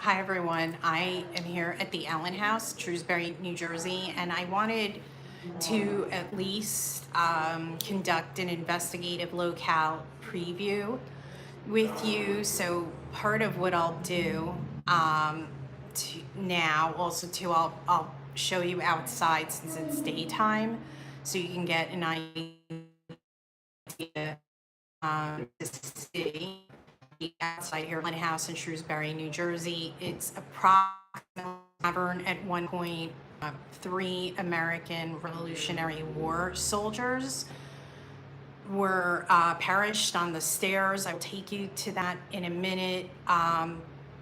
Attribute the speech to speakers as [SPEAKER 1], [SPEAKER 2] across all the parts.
[SPEAKER 1] Hi everyone, I am here at the Allen House, Shrewsbury, New Jersey, and I wanted to at least conduct an investigative locale preview with you. So part of what I'll do now, also too, I'll show you outside since it's daytime, so you can get an idea to see outside here, Allen House in Shrewsbury, New Jersey. It's approximately tavern at one point. Three American Revolutionary War soldiers were perished on the stairs. I'll take you to that in a minute.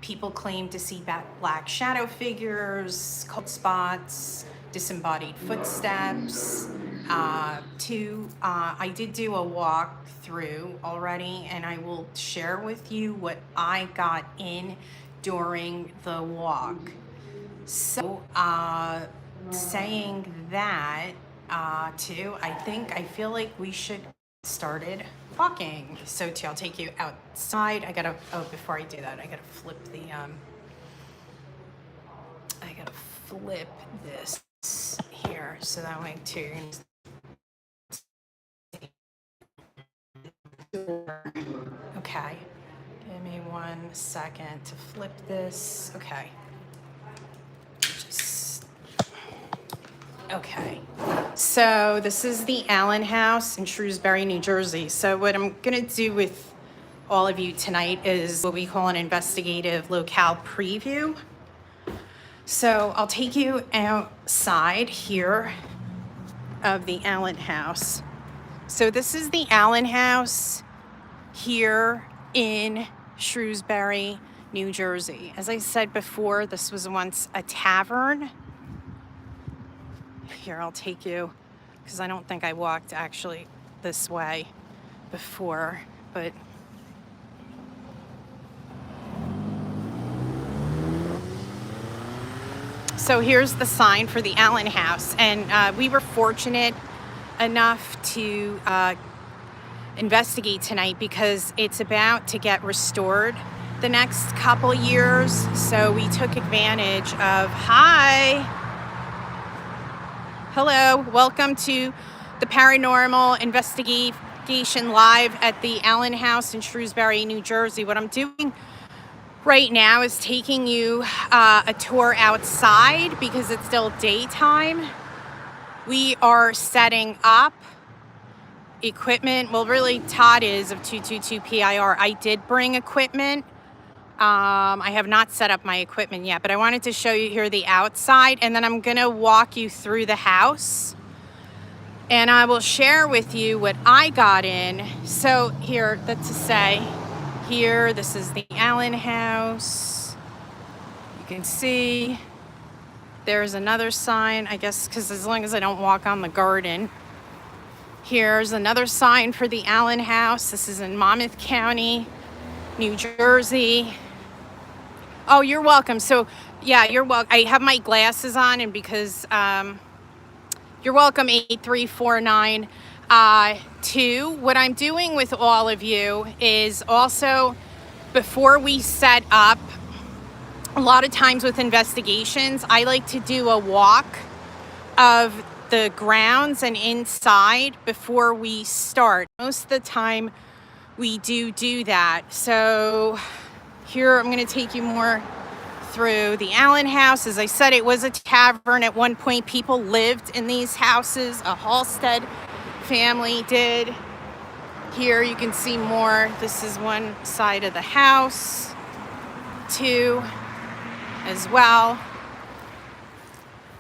[SPEAKER 1] People claim to see black shadow figures, cold spots, disembodied footsteps. I did do a walk through already, and I will share with you what I got in during the walk. So, saying that, too, I feel like we should started walking. So, too, I'll take you outside. Before I do that, I gotta flip this here, so that way, too. Okay, give me 1 second to flip this. Okay. Okay, so this is the Allen House in Shrewsbury, New Jersey. So what I'm gonna do with all of you tonight is what we call an investigative locale preview. So I'll take you outside here of the Allen House. So this is the Allen House here in Shrewsbury, New Jersey. As I said before, this was once a tavern. Here, I'll take you, because I don't think I walked actually this way before, but so here's the sign for the Allen House, and we were fortunate enough to investigate tonight because it's about to get restored the next couple years. So we took advantage of, hello, welcome to the Paranormal Investigation Live at the Allen House in Shrewsbury, New Jersey. What I'm doing right now is taking you a tour outside because it's still daytime. We are setting up equipment. Well, really, Todd is of 222 PIR. I did bring equipment. I have not set up my equipment yet, but I wanted to show you here the outside, and then I'm going to walk you through the house, and I will share with you what I got in. So here, that's to say, here, this is the Allen House. You can see there's another sign, I guess, because as long as I don't walk on the garden. Here's another sign for the Allen House. This is in Monmouth County, New Jersey. Oh, you're welcome. So, yeah, you're welcome. I have my glasses on, and because you're welcome, 8349. What I'm doing with all of you is also, before we set up, a lot of times with investigations, I like to do a walk of the grounds and inside before we start. Most of the time we do that. So here I'm going to take you more through the Allen House. As I said, it was a tavern at one point. People lived in these houses. A Halstead family did. Here you can see more. This is one side of the house too as well.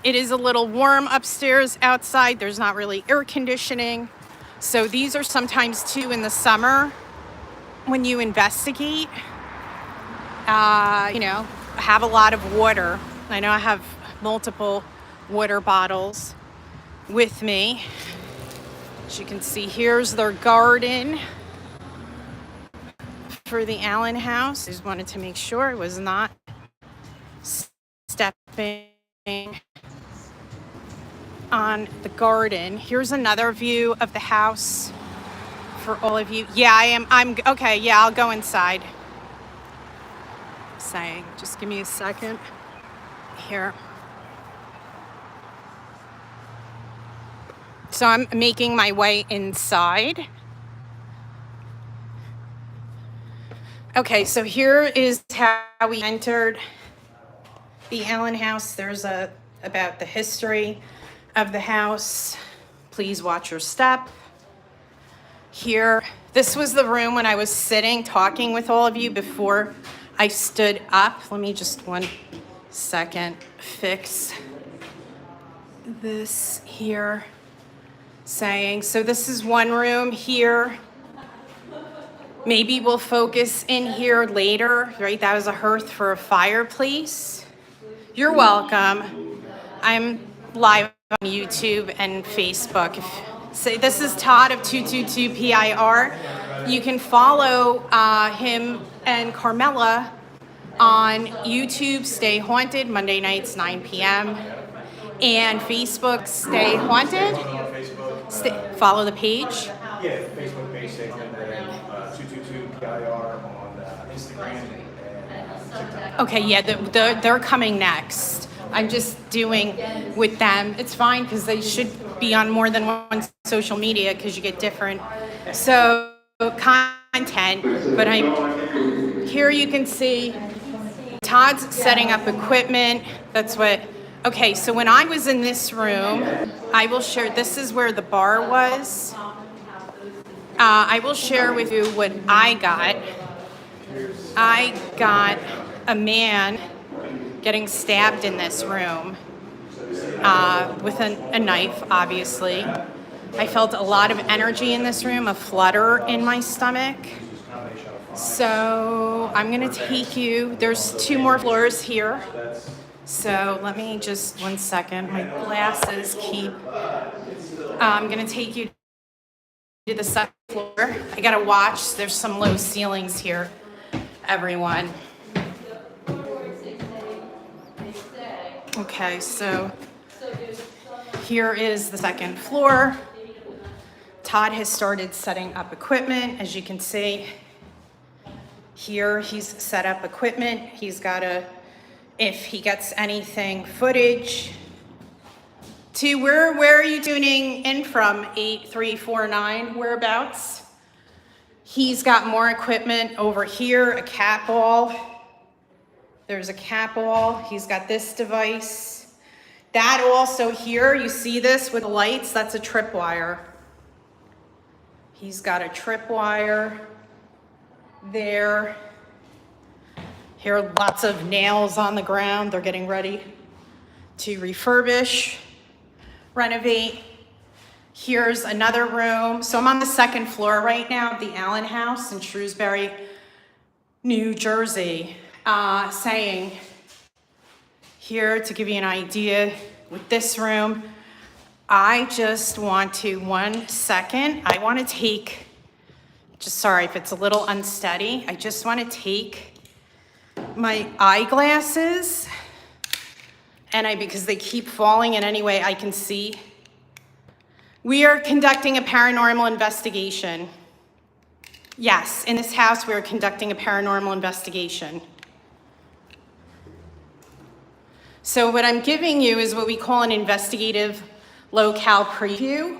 [SPEAKER 1] It is a little warm upstairs. Outside there's not really air conditioning, so these are sometimes too in the summer when you investigate, have a lot of water. I know I have multiple water bottles with me. As you can see, here's their garden for the Allen House. I just wanted to make sure I was not stepping on the garden. Here's another view of the house for all of you. Yeah, I'm okay. Yeah, I'll go inside. saying. Just give me a second here. So I'm making my way inside. Okay, so here is how we entered the Allen house. There's about the history of the house. Please watch your step. Here, this was the room when I was sitting talking with all of you before I stood up. Let me just 1 second fix this here. Saying, so this is one room here. Maybe we'll focus in here later, right? That was a hearth for a fireplace. You're welcome. I'm live on YouTube and Facebook. So this is Todd of 222 PIR. You can follow him and Carmela on YouTube, Stay Haunted, Monday nights, 9 p.m. And Facebook, Stay Haunted. Follow the page.
[SPEAKER 2] Yeah, Facebook page, Stay Haunted, and 222 PIR on Instagram and TikTok.
[SPEAKER 1] Okay, yeah, they're coming next. I'm just doing with them. It's fine because they should be on more than one social media because you get different content. But here you can see Todd's setting up equipment. That's what. Okay, so when I was in this room, I will share. This is where the bar was. I will share with you what I got. I got a man getting stabbed in this room with a knife, obviously. I felt a lot of energy in this room, a flutter in my stomach. So I'm gonna take you, there's 2 more floors here. So let me just 1 second, my glasses keep, I'm gonna take you to the second floor. I gotta watch, there's some low ceilings here, everyone. Okay, so here is the second floor. Todd has started setting up equipment. As you can see, here he's set up equipment. He's got if he gets anything footage, to where are you tuning in from? 8349, whereabouts? He's got more equipment over here, a cat ball. There's a cat ball. He's got this device. That also here, you see this with the lights, that's a tripwire. He's got a tripwire there. Here are lots of nails on the ground. They're getting ready to refurbish, renovate. Here's another room. So I'm on the second floor right now of the Allen House in Shrewsbury, New Jersey. Saying here to give you an idea with this room, I just want to, 1 second, I want to take, just sorry if it's a little unsteady, I just want to take my eyeglasses and because they keep falling in any way I can see. We are conducting a paranormal investigation. Yes, in this house we are conducting a paranormal investigation. So what I'm giving you is what we call an investigative locale preview.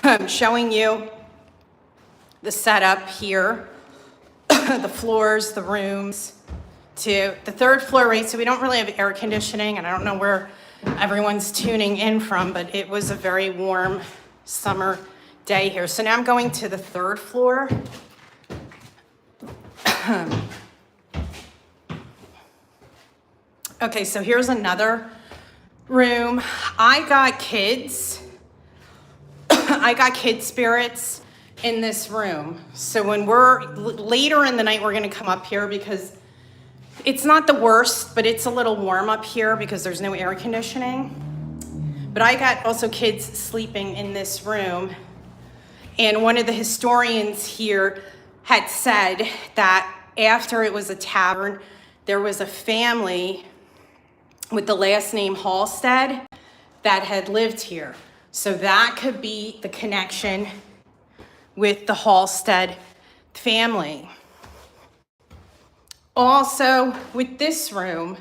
[SPEAKER 1] I'm showing you the setup here, the floors, the rooms, to the third floor, right? So we don't really have air conditioning, and I don't know where everyone's tuning in from, but it was a very warm summer day here. So now I'm going to the third floor. Okay, so here's another room. I got kids. I got kid spirits in this room. So when we're later in the night, we're gonna come up here because it's not the worst, but it's a little warm up here because there's no air conditioning. But I got also kids sleeping in this room. And one of the historians here had said that after it was a tavern, there was a family with the last name Halstead that had lived here. So that could be the connection with the Halstead family. Also, with this room,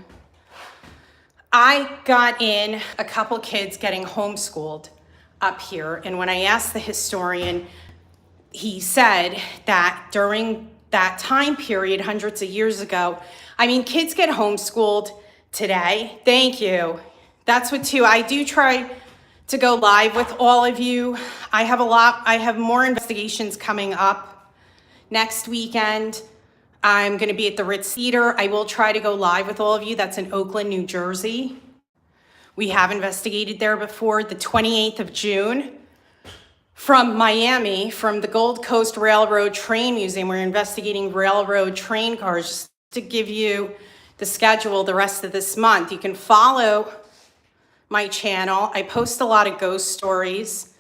[SPEAKER 1] I got in a couple kids getting homeschooled up here. And when I asked the historian, he said that during that time period, hundreds of years ago, I mean, kids get homeschooled today. Thank you. That's what too. I do try to go live with all of you. I have more investigations coming up next weekend. I'm going to be at the Ritz Theater. I will try to go live with all of you. That's in Oakland, New Jersey. We have investigated there before. The 28th of June from Miami, from the Gold Coast Railroad Train Museum. We're investigating railroad train cars. Just to give you the schedule the rest of this month. You can follow my channel. I post a lot of ghost stories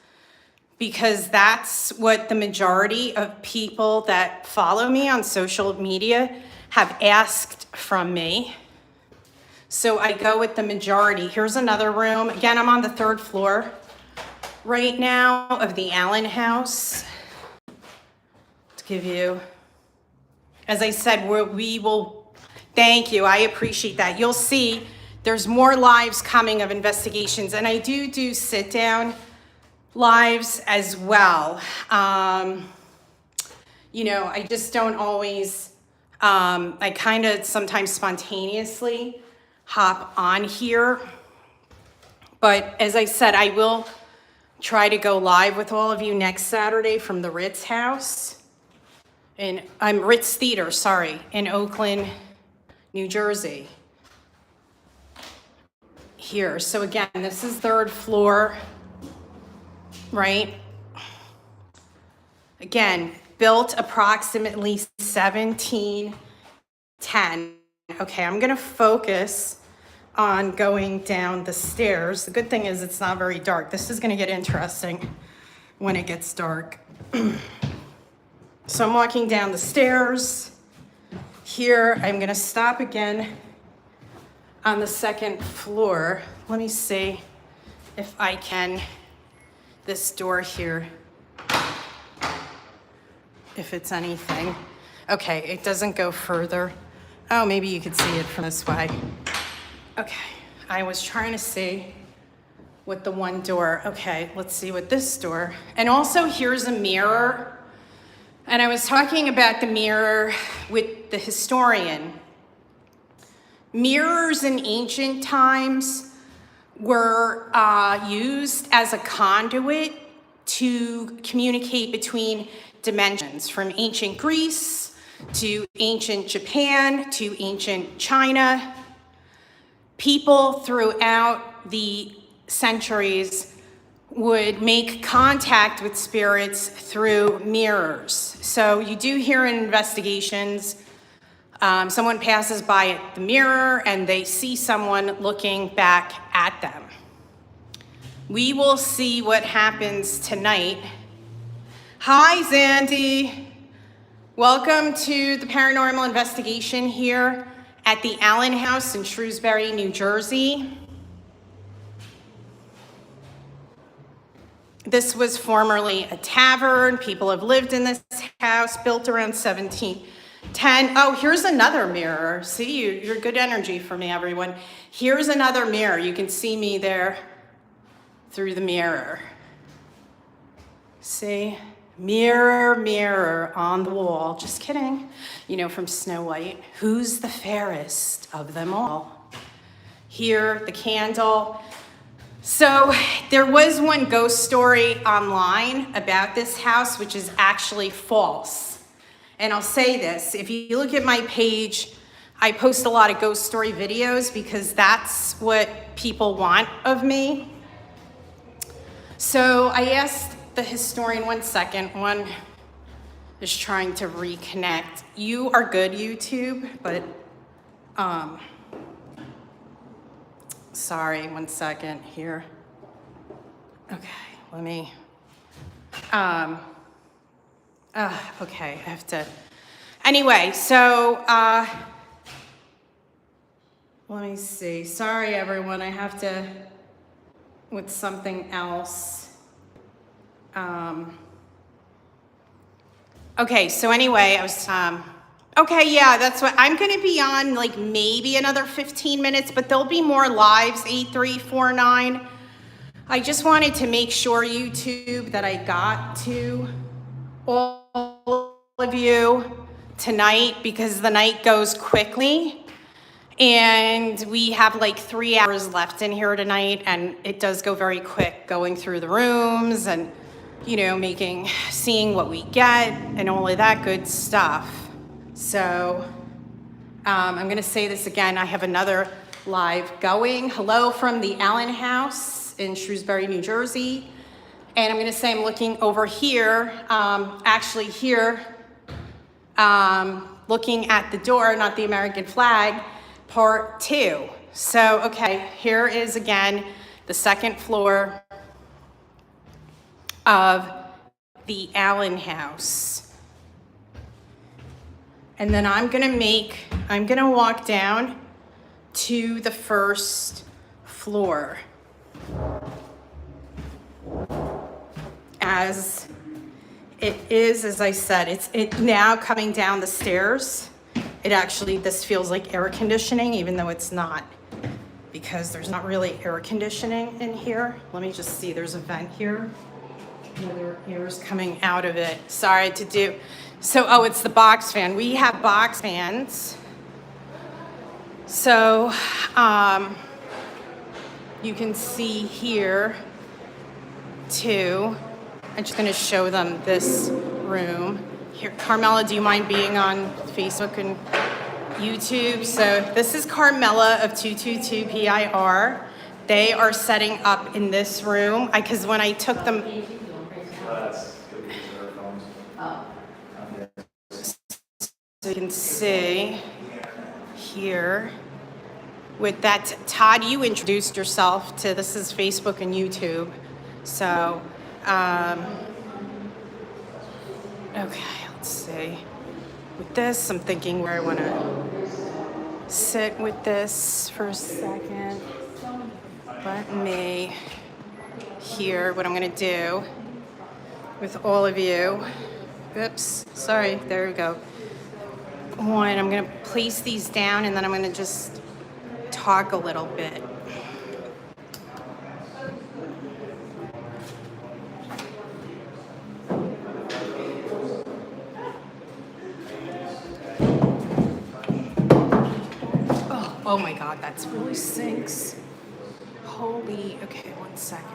[SPEAKER 1] because that's what the majority of people that follow me on social media have asked from me. So I go with the majority. Here's another room. Again, I'm on the 3rd floor right now of the Allen House. To give you, as I said, we will, thank you, I appreciate that. You'll see there's more lives coming of investigations, and I do sit down lives as well. You know, I just don't always, I kind of sometimes spontaneously hop on here. But as I said, I will try to go live with all of you next Saturday from the Ritz House. Ritz Theater, sorry, in Oakland, New Jersey. Here, so again, this is 3rd floor. Right? Again, built approximately 1710. Okay, I'm gonna focus on going down the stairs. The good thing is it's not very dark. This is gonna get interesting when it gets dark. So I'm walking down the stairs. Here, I'm gonna stop again on the 2nd floor. Let me see if I can this door here, if it's anything. Okay, it doesn't go further. Oh, maybe you could see it from this way. Okay, I was trying to see what the one door, okay, let's see what this door. And also here's a mirror. And I was talking about the mirror with the historian. Mirrors in ancient times were used as a conduit to communicate between dimensions, from ancient Greece to ancient Japan to ancient China. People throughout the centuries would make contact with spirits through mirrors. So you do hear in investigations, someone passes by at the mirror and they see someone looking back at them. We will see what happens tonight. Hi, Zandy. Welcome to the paranormal investigation here at the Allen House in Shrewsbury, New Jersey. This was formerly a tavern. People have lived in this house, built around 1710. Oh, here's another mirror. See, you're good energy for me, everyone. Here's another mirror. You can see me there through the mirror. See? Mirror, mirror on the wall. Just kidding. You know, from Snow White. Who's the fairest of them all? Here, the candle. So there was one ghost story online about this house, which is actually false. And I'll say this, if you look at my page, I post a lot of ghost story videos because that's what people want of me. So I asked the historian, one second, one is trying to reconnect. You are good, YouTube, but sorry, one second here. Okay, let me, okay, I have to, anyway, so, let me see. Sorry, everyone, I have to, with something else. Okay, so anyway, I was, Okay, yeah, that's what I'm going to be on, like maybe another 15 minutes, but there'll be more lives, 8349. I just wanted to make sure, YouTube, that I got to all of you tonight because the night goes quickly. And we have like 3 hours left in here tonight, and it does go very quick going through the rooms and, seeing what we get and all of that good stuff. So I'm going to say this again. I have another live going. Hello from the Allen House in Shrewsbury, New Jersey. And I'm going to say I'm looking over here, looking at the door, not the American flag, part 2. So, okay, here is again the second floor of the Allen House. And then I'm gonna walk down to the first floor. As it is, as I said, it's now coming down the stairs. This feels like air conditioning, even though it's not, because there's not really air conditioning in here. Let me just see, there's a vent here. Another air's coming out of it. Sorry to do. So, it's the box fan. We have box fans. So, you can see here, too. I'm just going to show them this room. Here, Carmela, do you mind being on Facebook and YouTube? So, this is Carmela of 222 PIR. They are setting up in this room. Because when I took them... So you can see here with that, Todd, you introduced yourself to, this is Facebook and YouTube. So, okay, let's see. With this, I'm thinking where I want to sit with this for a second. Let me hear what I'm going to do with all of you. Oops, sorry, there we go. One, I'm going to place these down and then I'm going to just talk a little bit. Oh my God, that's really sinks. Holy, okay, 1 second.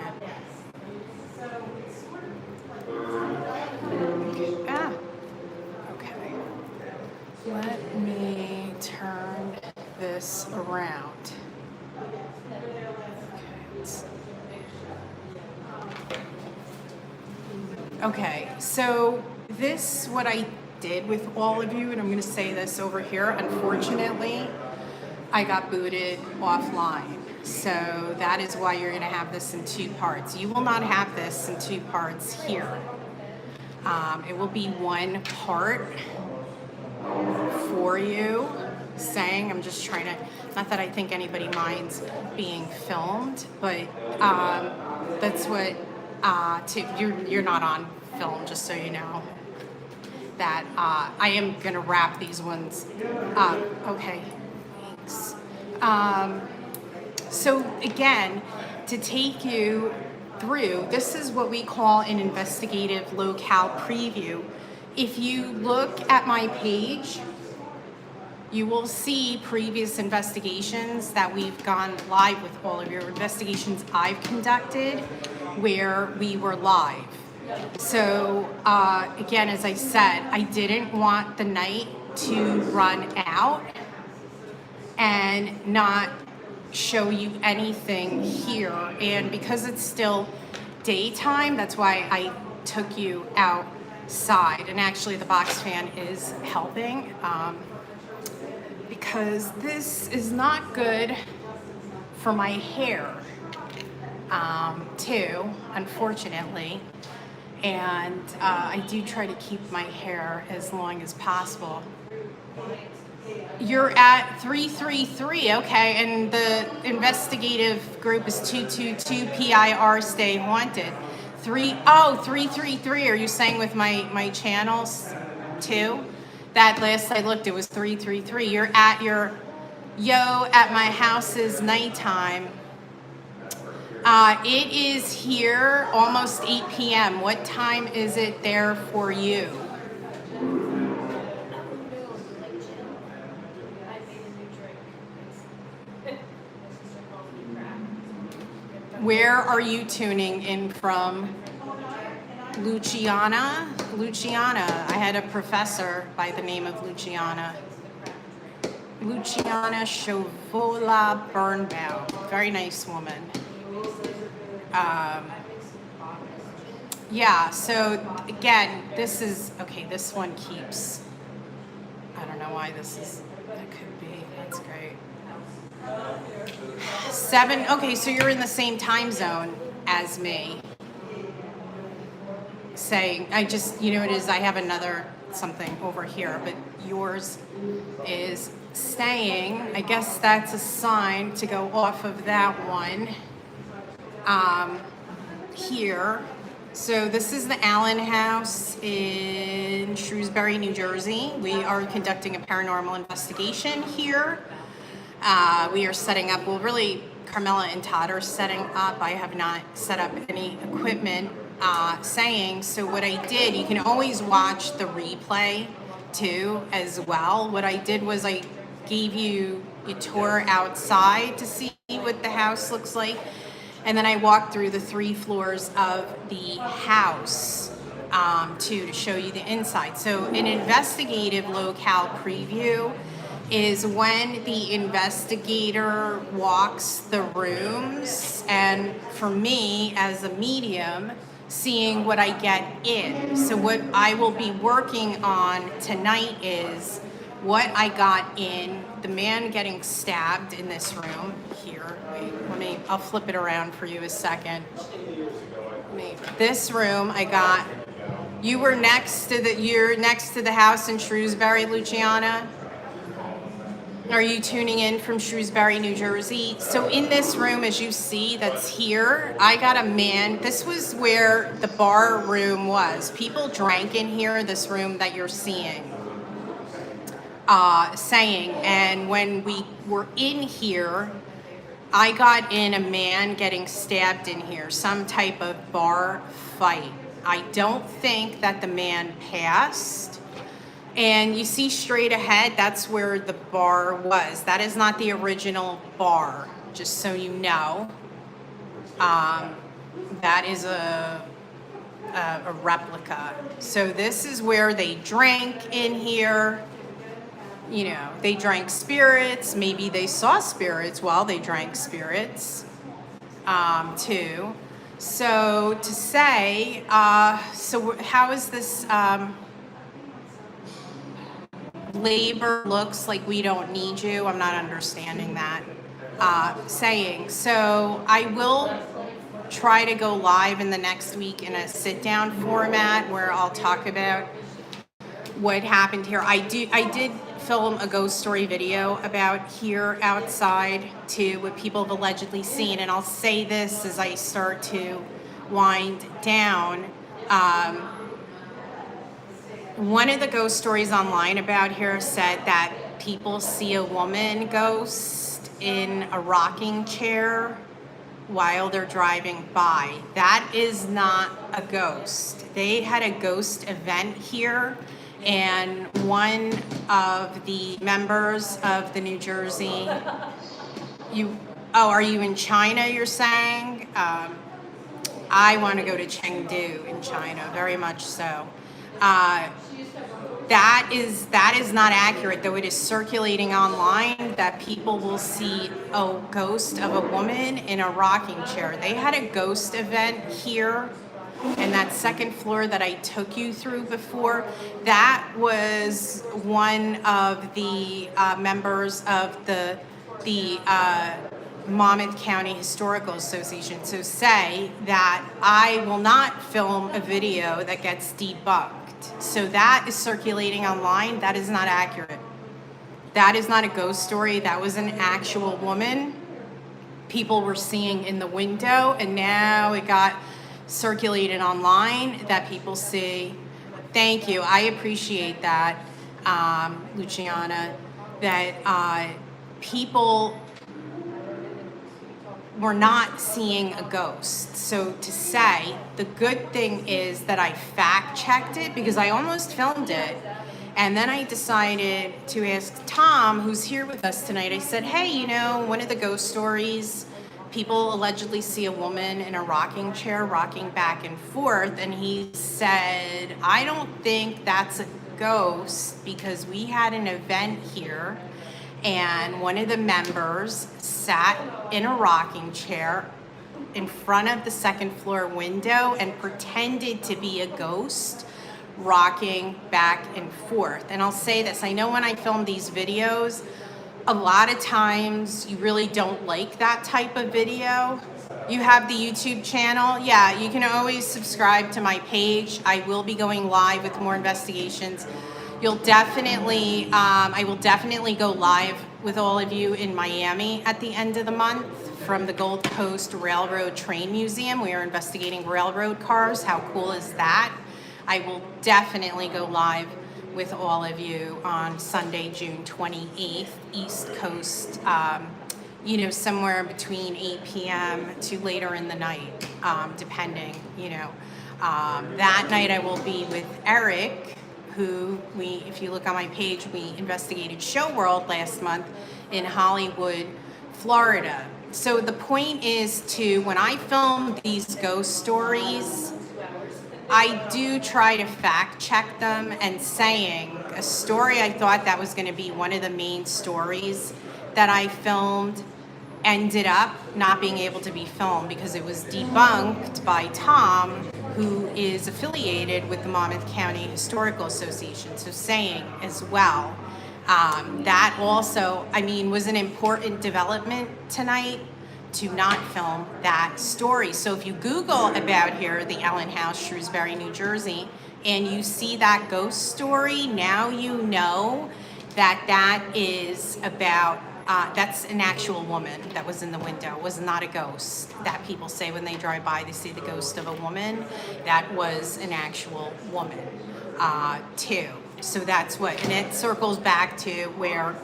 [SPEAKER 1] Okay. Let me turn this around. Okay, so this, what I did with all of you, and I'm going to say this over here, unfortunately, I got booted offline. So that is why you're going to have this in 2 parts. You will not have this in 2 parts here. It will be 1 part for you saying, I'm just trying to, not that I think anybody minds being filmed, but that's what, you're not on film, just so you know. That I am going to wrap these ones up. Okay, thanks. So again, to take you through, this is what we call an investigative locale preview. If you look at my page, you will see previous investigations that we've gone live with, all of your investigations I've conducted where we were live. So again, as I said, I didn't want the night to run out and not show you anything here. And because it's still daytime, that's why I took you outside. And actually the box fan is helping because this is not good for my hair too, unfortunately. And I do try to keep my hair as long as possible. You're at 333, okay, and the investigative group is 222 PIR Stay Haunted. 333, are you saying with my channels too? That last I looked, it was 333. You're at your at my house is nighttime. It is here almost 8 p.m. What time is it there for you? Where are you tuning in from? Luciana? Luciana. I had a professor by the name of Luciana. Luciana Shovola Birnbaum. Very nice woman. Yeah, so again, this is, okay, this one keeps, I don't know why this is, that could be, that's great. 7, okay, so you're in the same time zone as me. Saying, I just, you know, it is, I have another something over here, but yours is staying. I guess that's a sign to go off of that one. Here. So this is the Allen House in Shrewsbury, New Jersey. We are conducting a paranormal investigation here. We are setting up, well, really, Carmela and Todd are setting up. I have not set up any equipment. So what I did, you can always watch the replay too as well. What I did was I gave you a tour outside to see what the house looks like. And then I walked through the 3 floors of the house to show you the inside. So an investigative locale preview is when the investigator walks the rooms, and for me as a medium, seeing what I get in. So what I will be working on tonight is what I got in, the man getting stabbed in this room here. Wait, I'll flip it around for you a second. This room I got, you're next to the house in Shrewsbury, Luciana? Are you tuning in from Shrewsbury, New Jersey? So in this room, as you see, that's here, I got a man. This was where the bar room was. People drank in here, this room that you're seeing. And when we were in here, I got in a man getting stabbed in here, some type of bar fight. I don't think that the man passed. And you see straight ahead, that's where the bar was. That is not the original bar, just so you know. That is a replica. So this is where they drank in here. You know, they drank spirits. Maybe they saw spirits while they drank spirits, too. So to say, so how is this, labor looks like we don't need you? I'm not understanding that, saying. So I will try to go live in the next week in a sit-down format where I'll talk about what happened here. I did film a ghost story video about here outside too, what people have allegedly seen, and I'll say this as I start to wind down. One of the ghost stories online about here said that people see a woman ghost in a rocking chair while they're driving by. That is not a ghost. They had a ghost event here, and one of the members of the New Jersey, are you in China, you're saying? I want to go to Chengdu in China, very much so. That is not accurate, though it is circulating online that people will see a ghost of a woman in a rocking chair. They had a ghost event here in that second floor that I took you through before. That was one of the members of the Monmouth County Historical Association. So say that I will not film a video that gets debunked. So that is circulating online. That is not accurate. That is not a ghost story. That was an actual woman people were seeing in the window, and now it got circulated online that people see. Thank you. I appreciate that. Luciana, that people were not seeing a ghost. So to say, the good thing is that I fact checked it because I almost filmed it. And then I decided to ask Tom, who's here with us tonight. I said, hey, one of the ghost stories, people allegedly see a woman in a rocking chair rocking back and forth. And he said, I don't think that's a ghost because we had an event here and one of the members sat in a rocking chair in front of the second floor window and pretended to be a ghost rocking back and forth. And I'll say this, I know when I film these videos, a lot of times you really don't like that type of video. You have the YouTube channel. Yeah, you can always subscribe to my page. I will be going live with more investigations. You'll definitely, I will definitely go live with all of you in Miami at the end of the month from the Gold Coast Railroad Train Museum. We are investigating railroad cars. How cool is that? I will definitely go live with all of you on Sunday, June 28th, East Coast, somewhere between 8 p.m. to later in the night, depending, That night I will be with Eric, who if you look on my page, we investigated Show World last month in Hollywood, Florida. So the point is when I film these ghost stories, I do try to fact check them, and saying a story I thought that was going to be one of the main stories that I filmed ended up not being able to be filmed because it was debunked by Tom, who is affiliated with the Monmouth County Historical Association. So saying as well, that also, was an important development tonight to not film that story. So if you Google about here, the Allen House, Shrewsbury, New Jersey, and you see that ghost story, now you know that is about, that's an actual woman that was in the window. It was not a ghost that people say when they drive by, they see the ghost of a woman. That was an actual woman, too. So that's and it circles back to where,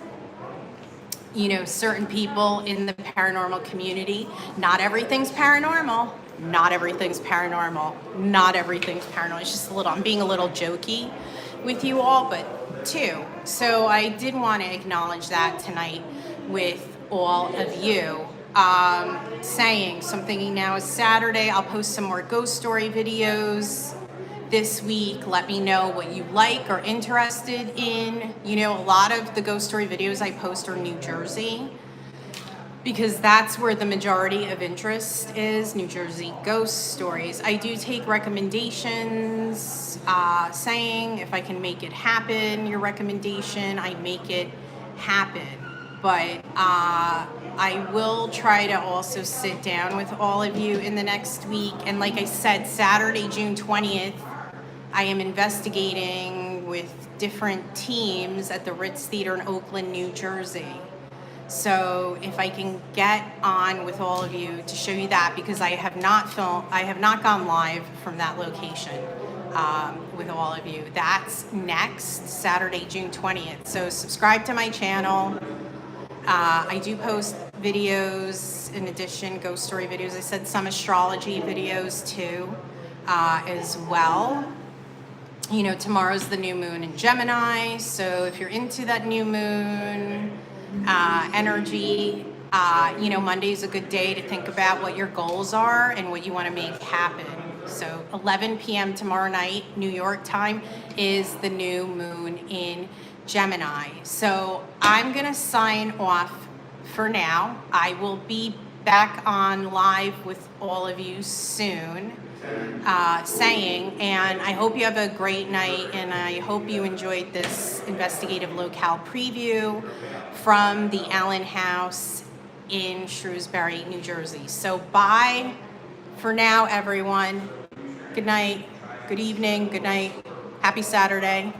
[SPEAKER 1] certain people in the paranormal community, not everything's paranormal, not everything's paranormal, not everything's paranormal. It's just I'm being a little jokey with you all, but too. So I did want to acknowledge that tonight with all of you. Saying something now is Saturday. I'll post some more ghost story videos this week. Let me know what you like or interested in. A lot of the ghost story videos I post are New Jersey because that's where the majority of interest is, New Jersey ghost stories. I do take recommendations, saying if I can make it happen, your recommendation, I make it happen. But I will try to also sit down with all of you in the next week. And like I said, Saturday, June 20th, I am investigating with different teams at the Ritz Theater in Oakland, New Jersey. So if I can get on with all of you to show you that, because I have not gone live from that location with all of you. That's next Saturday, June 20th. So subscribe to my channel. I do post videos in addition, ghost story videos. I said some astrology videos too, as well. Tomorrow's the new moon in Gemini, so if you're into that new moon energy, Monday's a good day to think about what your goals are and what you want to make happen. So 11 p.m. tomorrow night, New York time, is the new moon in Gemini. So I'm going to sign off for now. I will be back on live with all of you soon. And I hope you have a great night, and I hope you enjoyed this investigative locale preview from the Allen House in Shrewsbury, New Jersey. So bye for now, everyone. Good night, good evening, good night. Happy Saturday.